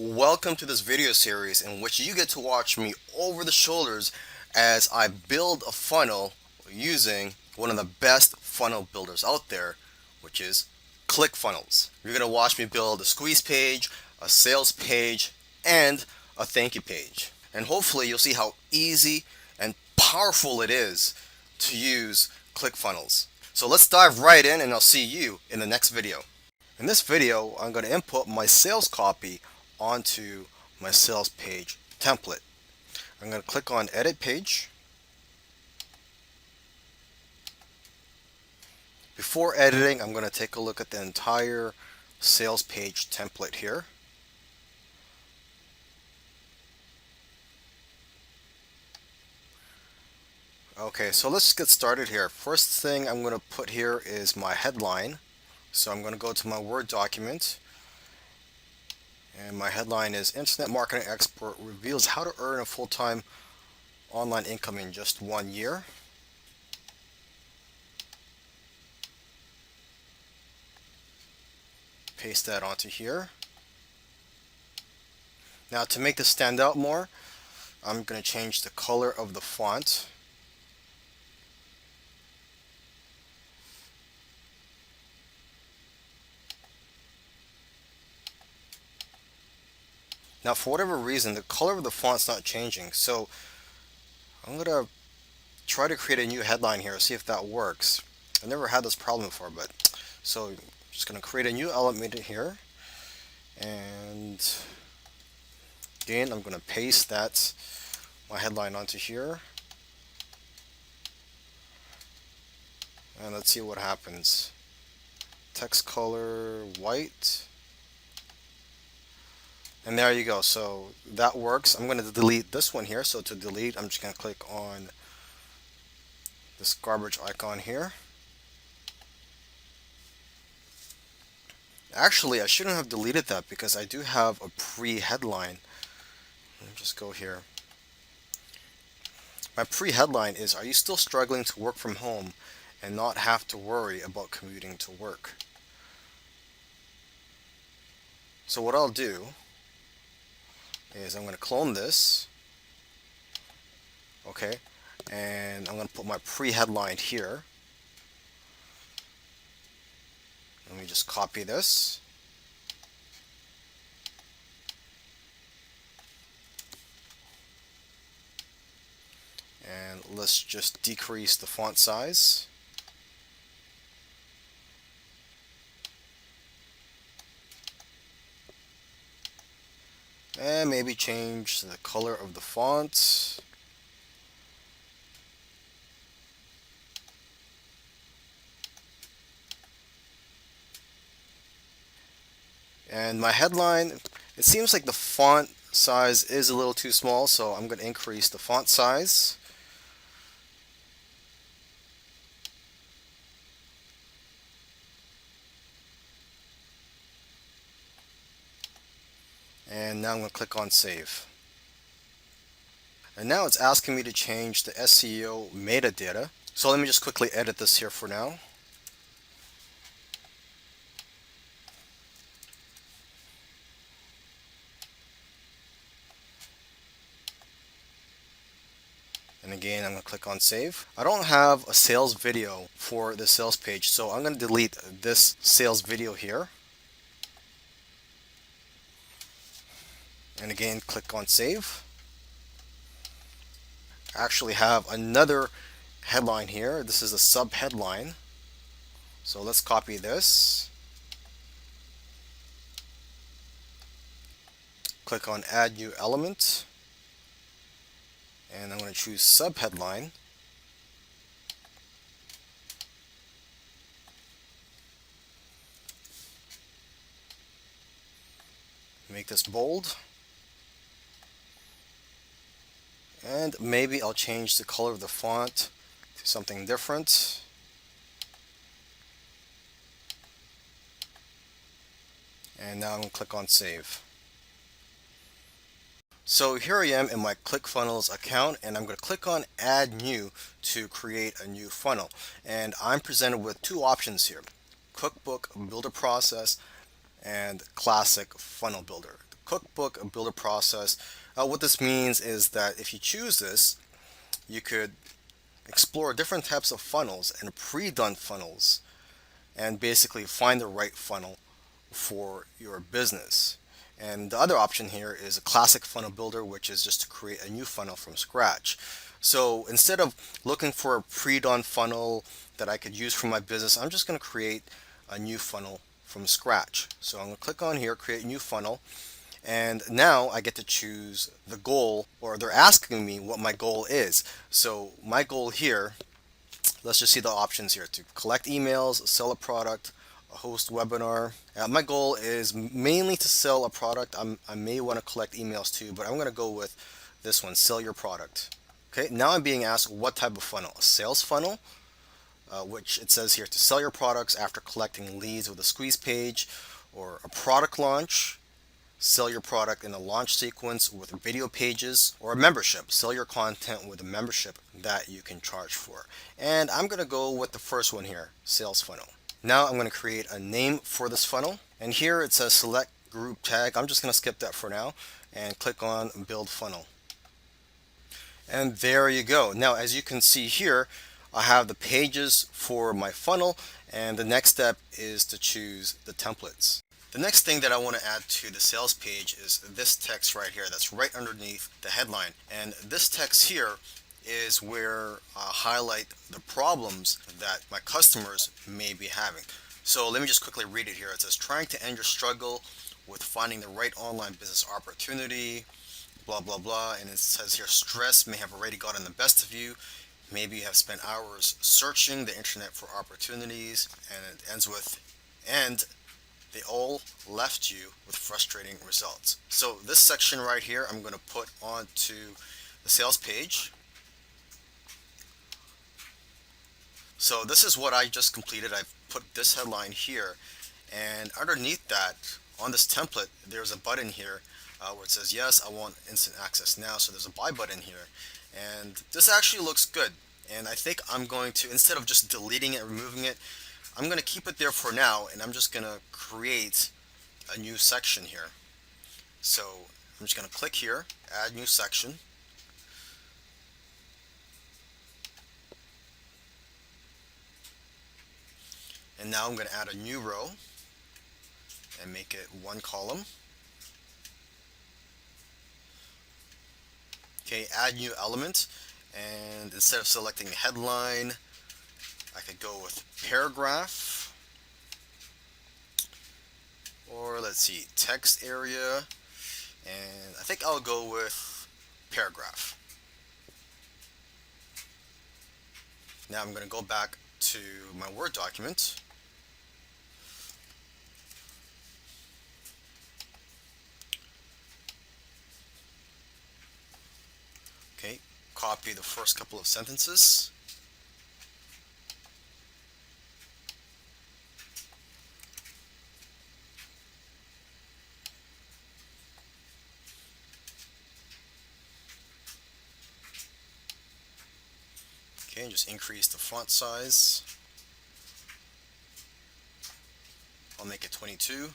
Welcome to this video series in which you get to watch me over the shoulders as I build a funnel using one of the best funnel builders out there, which is ClickFunnels. You're going to watch me build a squeeze page, a sales page, and a thank you page. And hopefully you'll see how easy and powerful it is to use ClickFunnels. So let's dive right in and I'll see you in the next video. In this video, I'm going to input my sales copy onto my sales page template. I'm going to click on Edit Page. Before editing, I'm going to take a look at the entire sales page template here. Okay, so let's get started here. First thing I'm going to put here is my headline. So I'm going to go to my Word document. And my headline is Internet Marketing Expert Reveals How to Earn a Full-Time Online Income in Just 1 Year. Paste that onto here. Now to make this stand out more, I'm going to change the color of the font. Now for whatever reason, the color of the font's not changing, so I'm going to try to create a new headline here, see if that works. I've never had this problem before, but so I'm just going to create a new element here, and again I'm going to paste my headline onto here, and let's see what happens. Text color white, and there you go. So that works. I'm going to delete this one here. So to delete, I'm just going to click on this garbage icon here. Actually, I shouldn't have deleted that because I do have a pre-headline. Let me just go here. My pre-headline is, are you still struggling to work from home and not have to worry about commuting to work? So what I'll do is I'm going to clone this, okay, and I'm going to put my pre-headline here. Let me just copy this. And let's just decrease the font size. And maybe change the color of the font. And my headline, it seems like the font size is a little too small, so I'm going to increase the font size. And now I'm going to click on Save. And now it's asking me to change the SEO metadata. So let me just quickly edit this here for now. And again, I'm going to click on Save. I don't have a sales video for the sales page, so I'm going to delete this sales video here. And again, click on Save. I actually have another headline here. This is a sub headline. So let's copy this. Click on Add New Element. And I'm going to choose sub headline. Make this bold. And maybe I'll change the color of the font to something different. And now I'm going to click on Save. So here I am in my ClickFunnels account, and I'm going to click on Add New to create a new funnel. And I'm presented with two options here: Cookbook Builder Process and Classic Funnel Builder. The cookbook builder process. What this means is that if you choose this, you could explore different types of funnels and pre-done funnels and basically find the right funnel for your business. And the other option here is a classic funnel builder, which is just to create a new funnel from scratch. So instead of looking for a pre-done funnel that I could use for my business, I'm just going to create a new funnel from scratch. So I'm going to click on here, create new funnel, and now I get to choose the goal, or they're asking me what my goal is. So my goal here, let's just see the options here: to collect emails, sell a product, host webinar. My goal is mainly to sell a product. I may want to collect emails too, but I'm going to go with this one: sell your product. Okay, now I'm being asked what type of funnel: a sales funnel, which it says here to sell your products after collecting leads with a squeeze page, or a product launch, sell your product in a launch sequence with video pages, or a membership, sell your content with a membership that you can charge for. And I'm going to go with the first one here, sales funnel. Now I'm going to create a name for this funnel, and here it says select group tag. I'm just going to skip that for now and click on build funnel. And there you go. Now, as you can see here, I have the pages for my funnel, and the next step is to choose the templates. The next thing that I want to add to the sales page is this text right here that's right underneath the headline. And this text here is where I highlight the problems that my customers may be having. So let me just quickly read it here. It says, trying to end your struggle with finding the right online business opportunity, blah blah blah. And it says here, stress may have already gotten the best of you. Maybe you have spent hours searching the internet for opportunities. And it ends with, and they all left you with frustrating results. So this section right here I'm going to put onto the sales page. So this is what I just completed. I've put this headline here, and underneath that, on this template, there's a button here where it says, yes, I want instant access now. So there's a buy button here, and this actually looks good. And I think I'm going to, instead of just deleting it, removing it, I'm going to keep it there for now, and I'm just going to create a new section here. So I'm just going to click here, add new section. And now I'm going to add a new row and make it one column. Okay, add new element, and instead of selecting headline, I could go with paragraph, or let's see, text area, and I think I'll go with paragraph. Now I'm going to go back to my Word document. Okay, copy the first couple of sentences. Okay, and just increase the font size. I'll make it 22.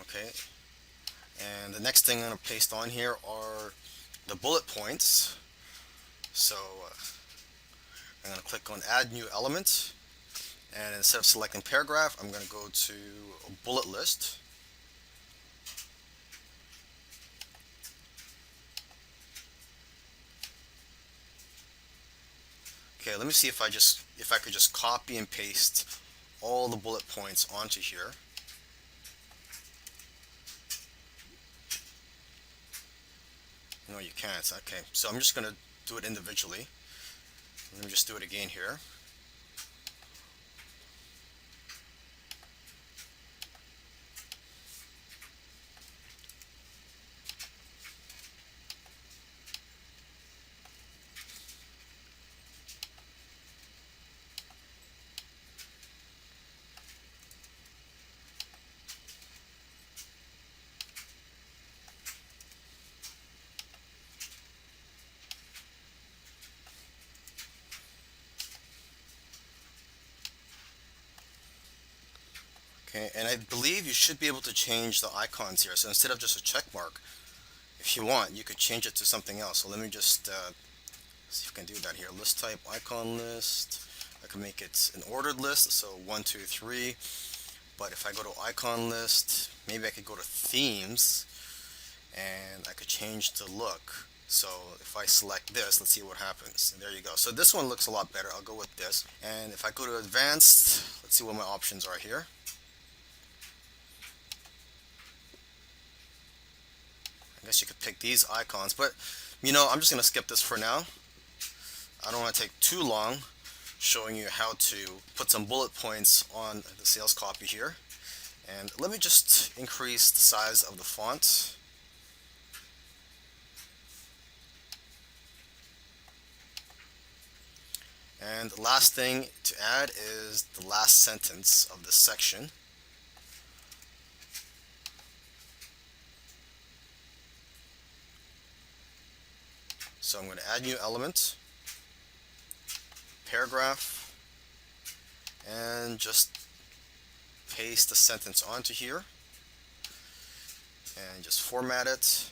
Okay, and the next thing I'm going to paste on here are the bullet points. So I'm going to click on add new element, and instead of selecting paragraph, I'm going to go to a bullet list. Okay, let me see if I could just copy and paste all the bullet points onto here. No, you can't. Okay, so I'm just going to do it individually. Let me just do it again here. Okay, and I believe you should be able to change the icons here. So instead of just a check mark, if you want, you could change it to something else. So let me just see if I can do that here. List type icon list. I can make it an ordered list, so 1, 2, 3. But if I go to icon list, maybe I could go to themes and I could change the look. So if I select this, let's see what happens. And there you go. So this one looks a lot better. I'll go with this. And if I go to advanced, let's see what my options are here. I guess you could pick these icons, but I'm just gonna skip this for now. I don't want to take too long showing you how to put some bullet points on the sales copy here. And let me just increase the size of the font. And the last thing to add is the last sentence of this section. So I'm going to add new element, paragraph, and just paste the sentence onto here and just format it.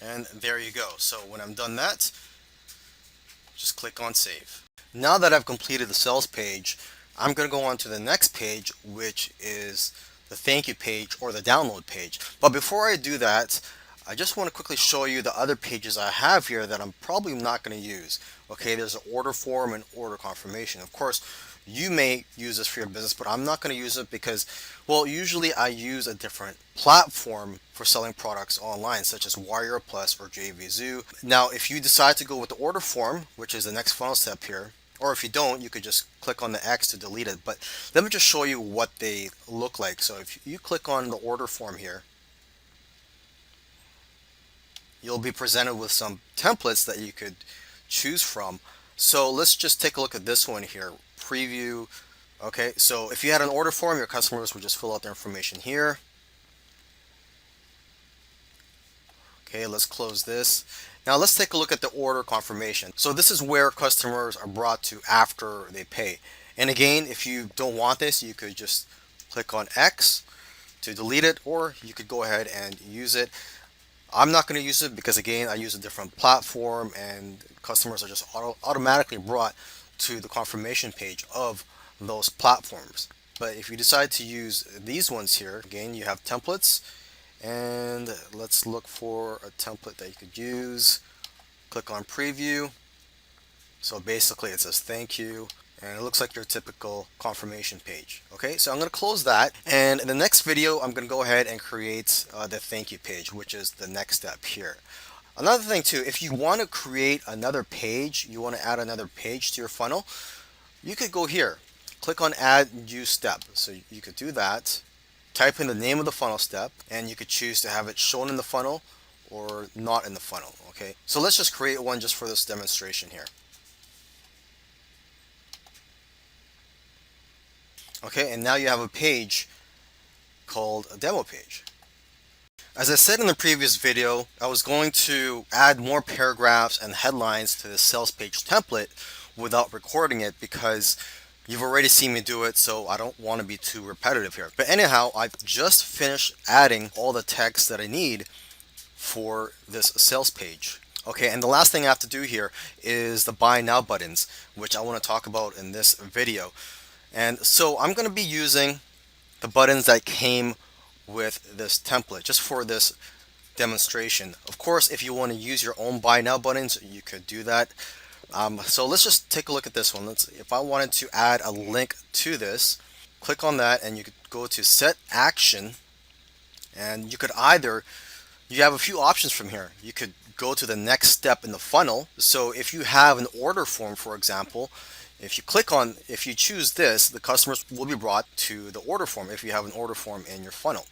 And there you go. So when I'm done that, just click on save. Now that I've completed the sales page, I'm going to go on to the next page, which is the thank you page or the download page. But before I do that, I just want to quickly show you the other pages I have here that I'm probably not going to use. Okay, there's an order form and order confirmation. Of course, you may use this for your business, but I'm not going to use it because, well, usually I use a different platform for selling products online, such as Warrior Plus or JVZoo. Now, if you decide to go with the order form, which is the next funnel step here, or if you don't, you could just click on the X to delete it. But let me just show you what they look like. So if you click on the order form here, you'll be presented with some templates that you could choose from. So let's just take a look at this one here, preview. Okay, so if you had an order form, your customers would just fill out their information here. Okay, let's close this. Now let's take a look at the order confirmation. So this is where customers are brought to after they pay. And again, if you don't want this, you could just click on X to delete it, or you could go ahead and use it. I'm not going to use it because again, I use a different platform and customers are just automatically brought to the confirmation page of those platforms. But if you decide to use these ones here, again, you have templates, and let's look for a template that you could use. Click on preview. So basically it says thank you, and it looks like your typical confirmation page. Okay, so I'm going to close that, and in the next video I'm going to go ahead and create the thank you page, which is the next step here. Another thing too, if you want to create another page, you want to add another page to your funnel, you could go here, click on add new step. So you could do that, type in the name of the funnel step, and you could choose to have it shown in the funnel or not in the funnel. Okay, so let's just create one just for this demonstration here. Okay, and now you have a page called a demo page. As I said in the previous video, I was going to add more paragraphs and headlines to the sales page template without recording it because you've already seen me do it, so I don't want to be too repetitive here. But anyhow, I've just finished adding all the text that I need for this sales page. Okay, and the last thing I have to do here is the buy now buttons, which I want to talk about in this video. And so I'm going to be using the buttons that came with this template just for this demonstration. Of course, if you want to use your own buy now buttons, you could do that. So let's just take a look at this one. If I wanted to add a link to this, click on that and you could go to set action, and you could you have a few options from here. You could go to the next step in the funnel. So if you have an order form, for example, if you choose this, the customers will be brought to the order form if you have an order form in your funnel.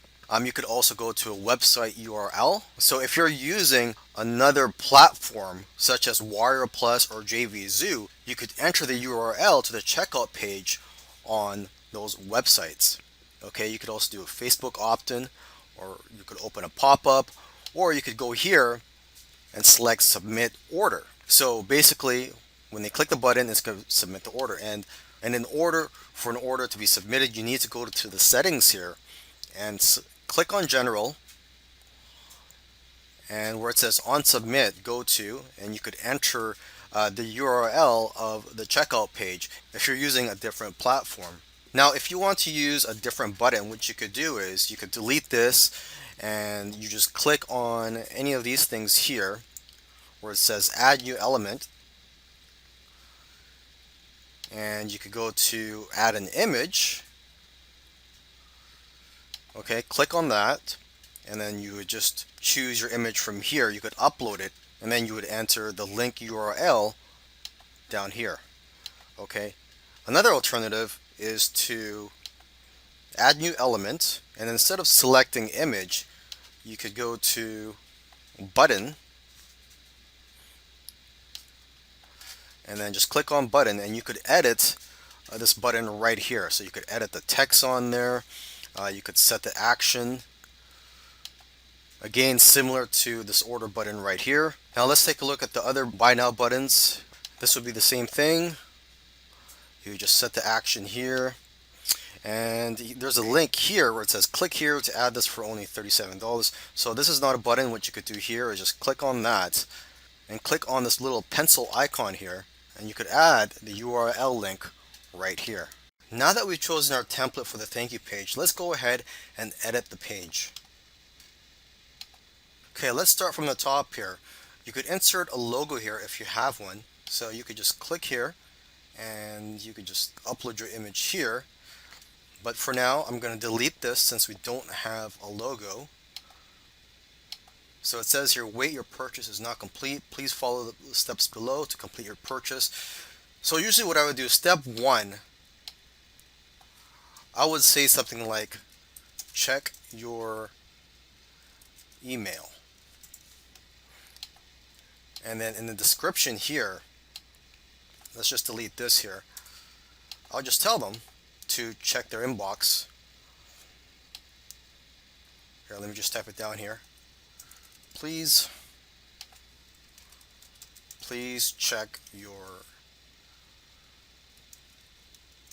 You could also go to a website URL. So if you're using another platform such as Warrior Plus or JVZoo, you could enter the URL to the checkout page on those websites. Okay, you could also do a Facebook opt-in, or you could open a pop-up, or you could go here and select submit order. So basically, when they click the button, it's going to submit the order. And in order for an order to be submitted, you need to go to the settings here and click on general, and where it says on submit, go to, and you could enter the URL of the checkout page if you're using a different platform. Now, if you want to use a different button, what you could do is you could delete this and you just click on any of these things here where it says add new element, and you could go to add an image. Okay, click on that, and then you would just choose your image from here. You could upload it, and then you would enter the link URL down here. Okay, another alternative is to add new element, and instead of selecting image, you could go to button, and then just click on button, and you could edit this button right here. So you could edit the text on there, you could set the action, again similar to this order button right here. Now let's take a look at the other buy now buttons. This would be the same thing. You just set the action here, and there's a link here where it says click here to add this for only $37. So this is not a button. What you could do here is just click on that and click on this little pencil icon here, and you could add the URL link right here. Now that we've chosen our template for the thank you page, let's go ahead and edit the page. Okay, let's start from the top here. You could insert a logo here if you have one. So you could just click here and you could just upload your image here. But for now, I'm going to delete this since we don't have a logo. So it says here, wait, your purchase is not complete. Please follow the steps below to complete your purchase. So usually what I would do, step one, I would say something like, check your email. And then in the description here, let's just delete this here. I'll just tell them to check their inbox. Here, let me just type it down here. Please check your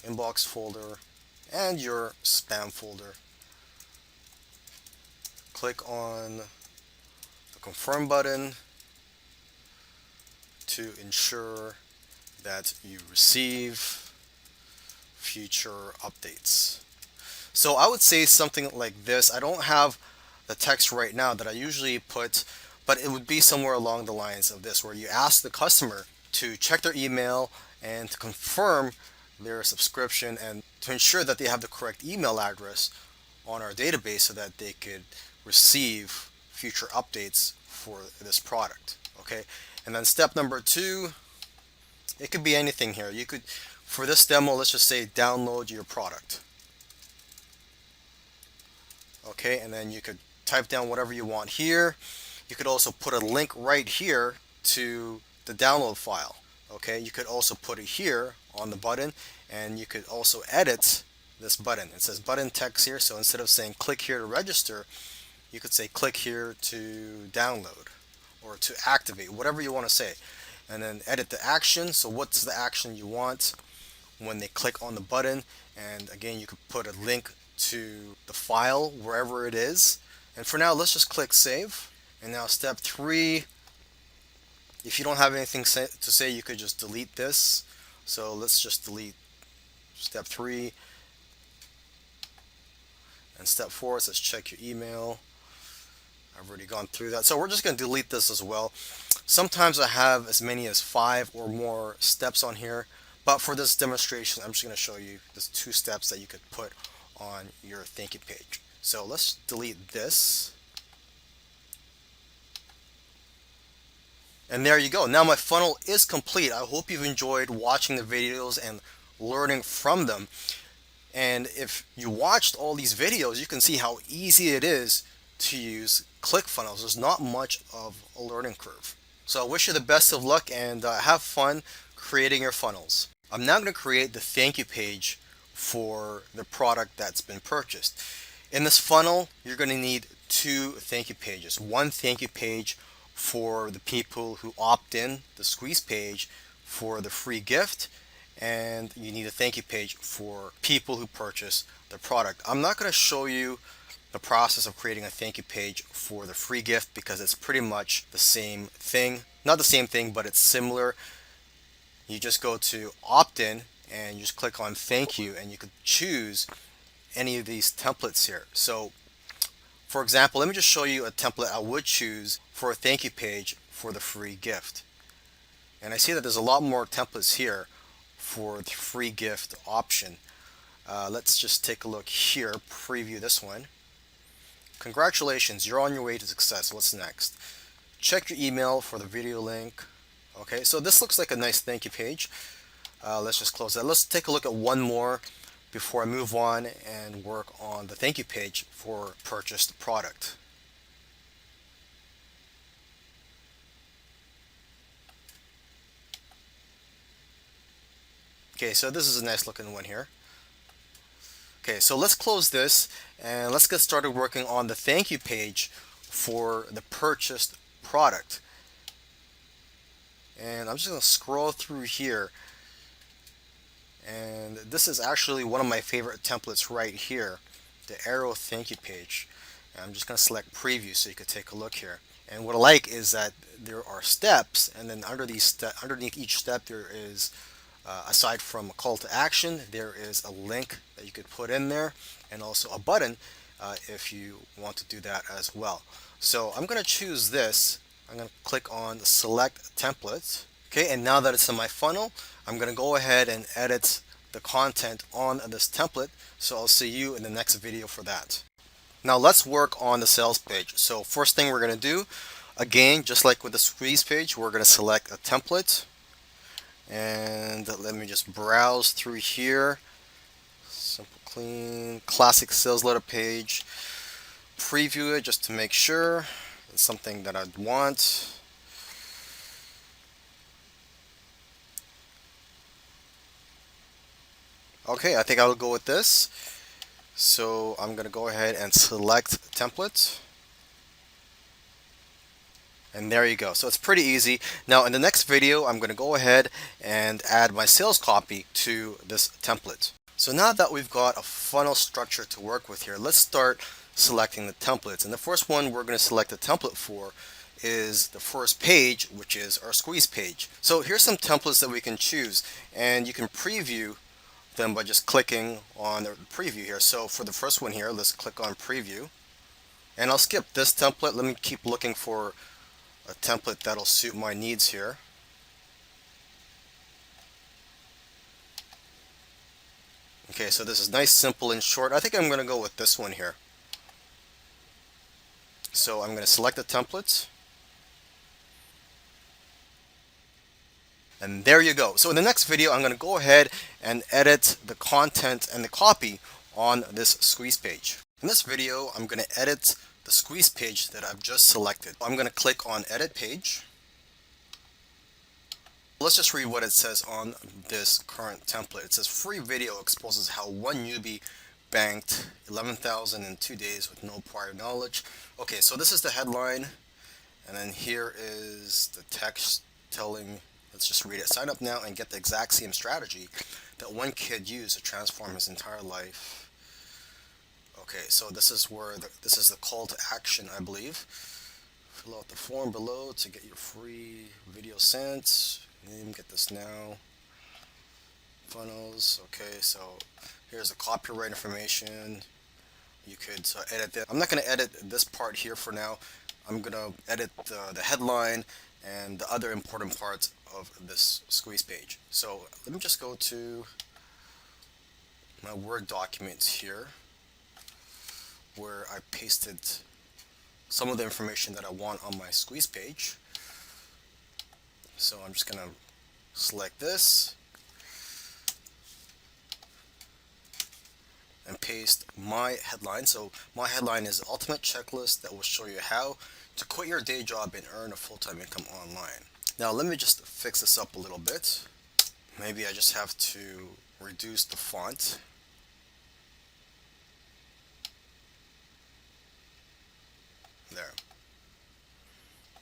inbox folder and your spam folder. Click on the confirm button to ensure that you receive future updates. So I would say something like this. I don't have the text right now that I usually put, but it would be somewhere along the lines of this, where you ask the customer to check their email and to confirm their subscription and to ensure that they have the correct email address on our database so that they could receive future updates for this product. Okay, and then step number two, it could be anything here. You could, for this demo, let's just say download your product. Okay, and then you could type down whatever you want here. You could also put a link right here to the download file. Okay, you could also put it here on the button, and you could also edit this button. It says button text here, so instead of saying click here to register, you could say click here to download or to activate, whatever you want to say. And then edit the action. So what's the action you want when they click on the button? And again, you could put a link to the file wherever it is. And for now, let's just click save. And now step three, if you don't have anything to say, you could just delete this. So let's just delete step three. And step four says check your email. I've already gone through that. So we're just going to delete this as well. Sometimes I have as many as 5 or more steps on here. But for this demonstration, I'm just going to show you the 2 steps that you could put on your thank you page. So let's delete this. And there you go. Now my funnel is complete. I hope you've enjoyed watching the videos and learning from them. And if you watched all these videos, you can see how easy it is to use ClickFunnels. There's not much of a learning curve. So I wish you the best of luck and have fun creating your funnels. I'm now going to create the thank you page for the product that's been purchased. In this funnel, you're going to need two thank you pages. One thank you page for the people who opt in, the squeeze page for the free gift, and you need a thank you page for people who purchase the product. I'm not going to show you the process of creating a thank you page for the free gift because it's pretty much the same thing. Not the same thing, but it's similar. You just go to opt in and you just click on thank you, and you could choose any of these templates here. So for example, let me just show you a template I would choose for a thank you page for the free gift. And I see that there's a lot more templates here for the free gift option. Let's just take a look here, preview this one. Congratulations, you're on your way to success. What's next? Check your email for the video link. Okay, so this looks like a nice thank you page. Let's just close that. Let's take a look at one more before I move on and work on the thank you page for purchased product. Okay, so this is a nice looking one here. Okay, so let's close this and let's get started working on the thank you page for the purchased product. And I'm just going to scroll through here. And this is actually one of my favorite templates right here, the arrow thank you page. And I'm just going to select preview so you can take a look here. And what I like is that there are steps, and then underneath each step there is, aside from a call to action, there is a link that you could put in there, and also a button if you want to do that as well. So I'm going to choose this. I'm going to click on select template. Okay, and now that it's in my funnel, I'm going to go ahead and edit the content on this template. So I'll see you in the next video for that. Now let's work on the sales page. So first thing we're going to do, again, just like with the squeeze page, we're going to select a template. And let me just browse through here. Simple, clean, classic sales letter page. Preview it just to make sure it's something that I'd want. Okay, I think I'll go with this. So I'm going to go ahead and select template. And there you go. So it's pretty easy. Now in the next video, I'm going to go ahead and add my sales copy to this template. So now that we've got a funnel structure to work with here, let's start selecting the templates. And the first one we're going to select a template for is the first page, which is our squeeze page. So here's some templates that we can choose, and you can preview them by just clicking on the preview here. So for the first one here, let's click on preview, and I'll skip this template. Let me keep looking for a template that'll suit my needs here. Okay, so this is nice, simple, and short. I think I'm going to go with this one here. So I'm going to select the templates. And there you go. So in the next video, I'm going to go ahead and edit the content and the copy on this squeeze page. In this video, I'm going to edit the squeeze page that I've just selected. I'm going to click on edit page. Let's just read what it says on this current template. It says free video exposes how one newbie banked 11,000 in 2 days with no prior knowledge. Okay, so this is the headline, and then here is the text telling, let's just read it. Sign up now and get the exact same strategy that one kid used to transform his entire life. Okay, so this is where this is the call to action, I believe. Fill out the form below to get your free video sent. Name, get this now. Funnels. Okay, so here's the copyright information. You could edit that. I'm not going to edit this part here for now. I'm going to edit the headline and the other important parts of this squeeze page. So let me just go to my Word documents here, where I pasted some of the information that I want on my squeeze page. So I'm just going to select this and paste my headline. So my headline is Ultimate Checklist that will show you how to quit your day job and earn a full-time income online. Now let me just fix this up a little bit. Maybe I just have to reduce the font. There.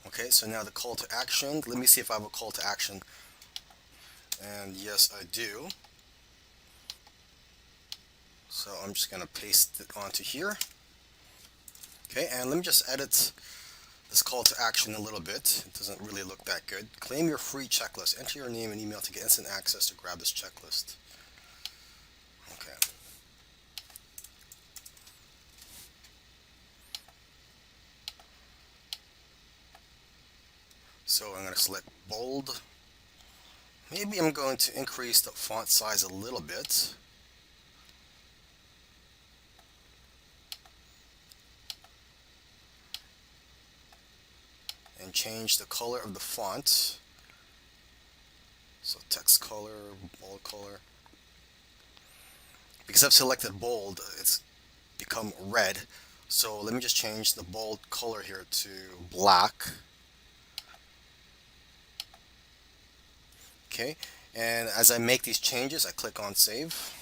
Okay, so now the call to action. Let me see if I have a call to action. And yes, I do. So I'm just going to paste it onto here. Okay, and let me just edit this call to action a little bit. It doesn't really look that good. Claim your free checklist. Enter your name and email to get instant access to grab this checklist. Okay. So I'm going to select bold. Maybe I'm going to increase the font size a little bit. And change the color of the font. So text color, bold color. Because I've selected bold, it's become red. So let me just change the bold color here to black. Okay, and as I make these changes, I click on save.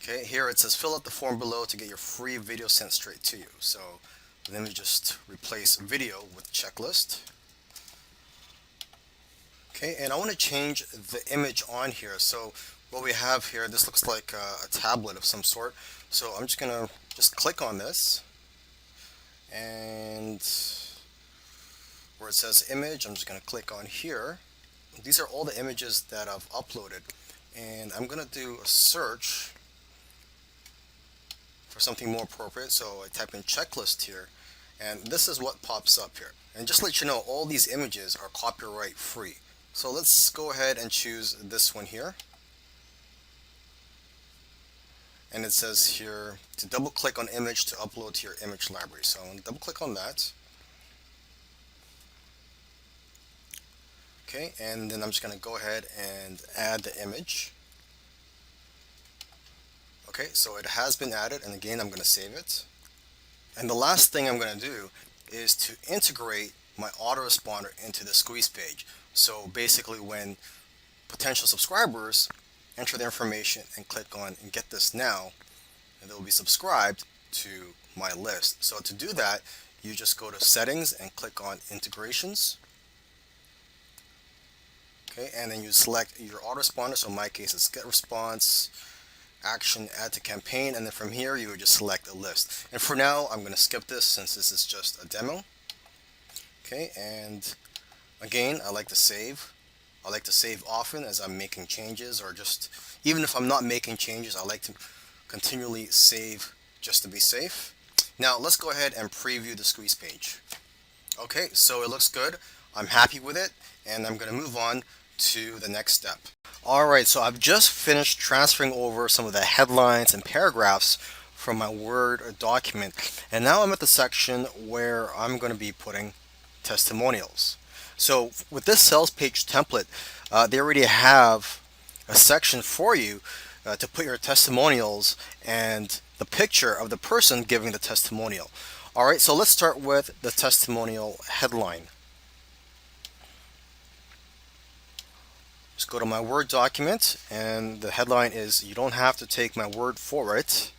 Okay, here it says fill out the form below to get your free video sent straight to you. So let me just replace video with checklist. Okay, and I want to change the image on here. So what we have here, this looks like a tablet of some sort. So I'm just gonna click on this, and where it says image, I'm just gonna click on here. These are all the images that I've uploaded, and I'm gonna do a search for something more appropriate. So I type in checklist here, and this is what pops up here. And just to let you know, all these images are copyright free. So let's go ahead and choose this one here. And it says here to double click on image to upload to your image library. So I'm going to double click on that. Okay, and then I'm just going to go ahead and add the image. Okay, so it has been added, and again I'm going to save it. And the last thing I'm going to do is to integrate my autoresponder into the squeeze page. So basically when potential subscribers enter their information and click on and get this now, and they'll be subscribed to my list. So to do that, you just go to settings and click on integrations. Okay, and then you select your autoresponder. So in my case it's get response, action, add to campaign, and then from here you would just select a list. And for now I'm going to skip this since this is just a demo. Okay, and again, I like to save. I like to save often as I'm making changes, or just even if I'm not making changes, I like to continually save just to be safe. Now let's go ahead and preview the squeeze page. Okay, so it looks good. I'm happy with it, and I'm going to move on to the next step. Alright, so I've just finished transferring over some of the headlines and paragraphs from my Word document, and now I'm at the section where I'm going to be putting testimonials. So with this sales page template, they already have a section for you to put your testimonials and the picture of the person giving the testimonial. Alright, so let's start with the testimonial headline. Just go to my Word document, and the headline is "You don't have to take my word for it."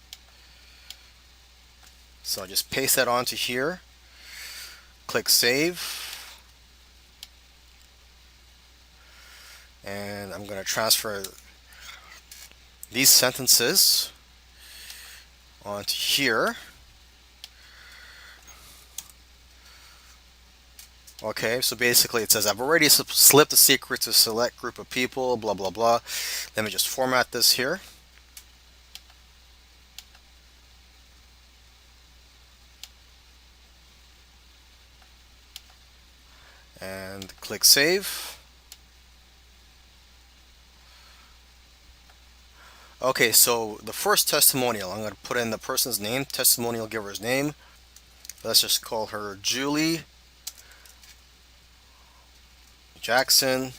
So I just paste that onto here, click save, and I'm going to transfer these sentences onto here. Okay, so basically it says I've already slipped a secret to a select group of people, blah blah blah. Let me just format this here. And click save. Okay, so the first testimonial, I'm going to put in the person's name, testimonial giver's name. Let's just call her Julie Jackson,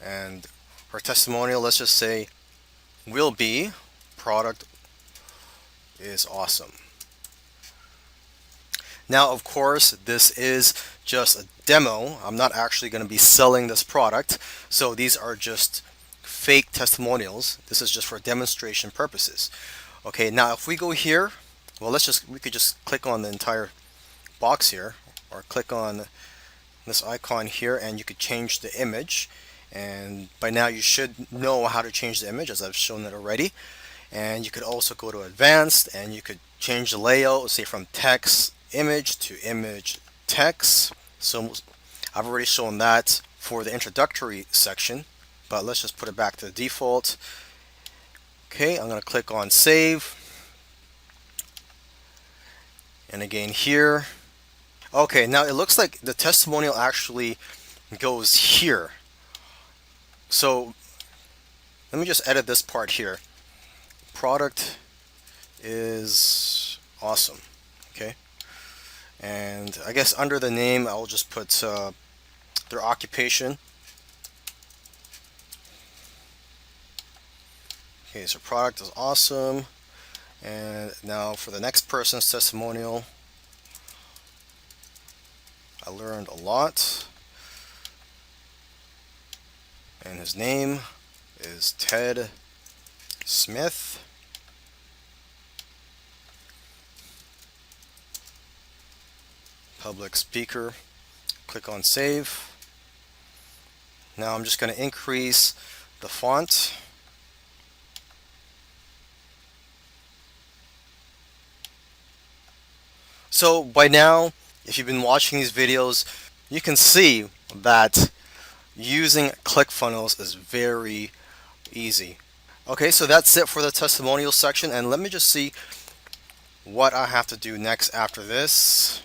and her testimonial, let's just say, will be product is awesome. Now of course this is just a demo. I'm not actually going to be selling this product. So these are just fake testimonials. This is just for demonstration purposes. Okay, now if we go here, well, we could just click on the entire box here, or click on this icon here, and you could change the image. And by now you should know how to change the image, as I've shown it already. And you could also go to advanced, and you could change the layout, say from text image to image text. So I've already shown that for the introductory section, but let's just put it back to the default. Okay, I'm going to click on save. And again here. Okay, now it looks like the testimonial actually goes here. So let me just edit this part here. Product is awesome. Okay. And I guess under the name I'll just put their occupation. Okay, so product is awesome. And now for the next person's testimonial, I learned a lot. And his name is Ted Smith. Public speaker. Click on save. Now I'm just going to increase the font. So by now, if you've been watching these videos, you can see that using ClickFunnels is very easy. Okay, so that's it for the testimonial section, and let me just see what I have to do next after this.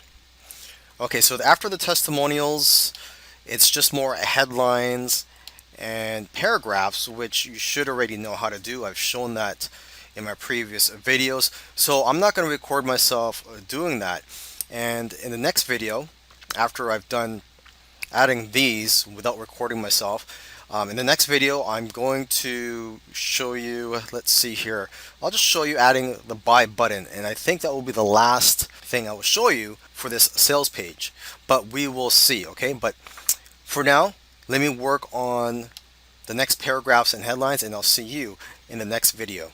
Okay, so after the testimonials, it's just more headlines and paragraphs, which you should already know how to do. I've shown that in my previous videos, so I'm not going to record myself doing that. And in the next video, after I've done adding these without recording myself, in the next video I'm going to show you, let's see here, I'll just show you adding the buy button, and I think that will be the last thing I will show you for this sales page, but we will see. Okay, but for now, let me work on the next paragraphs and headlines, and I'll see you in the next video.